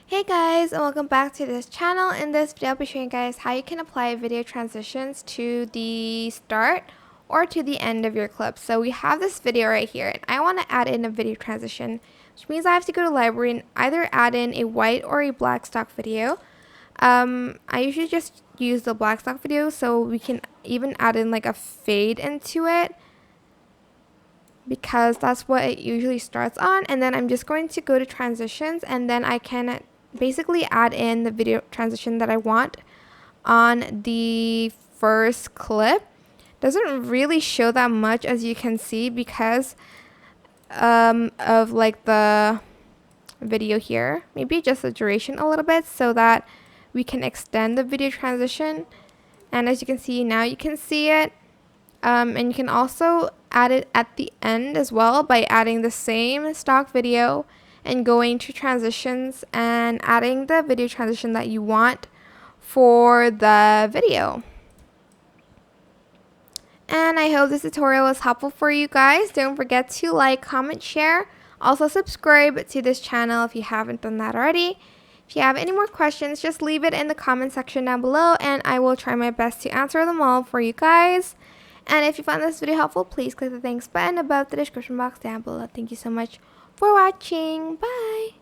Hey guys, and welcome back to this channel. In this video, I'll be showing you guys how you can apply video transitions to the start or to the end of your clip. So we have this video right here, and I want to add in a video transition, which means I have to go to library and either add in a white or a black stock video. I usually just use the black stock video, so we can even add in like a fade into it, because that's what it usually starts on. And then I'm just going to go to transitions, and then I can basically add in the video transition that I want on the first clip. Doesn't really show that much, as you can see, because of like the video here. Maybe just the duration a little bit so that we can extend the video transition. And as you can see now, you can see it. And you can also add it at the end as well by adding the same stock video and going to transitions and adding the video transition that you want for the video. And I hope this tutorial was helpful for you guys. Don't forget to like, comment, share. Also subscribe to this channel if you haven't done that already. If you have any more questions, just leave it in the comment section down below and I will try my best to answer them all for you guys. And if you found this video helpful, please click the thanks button above the description box down below. Thank you so much for watching. Bye!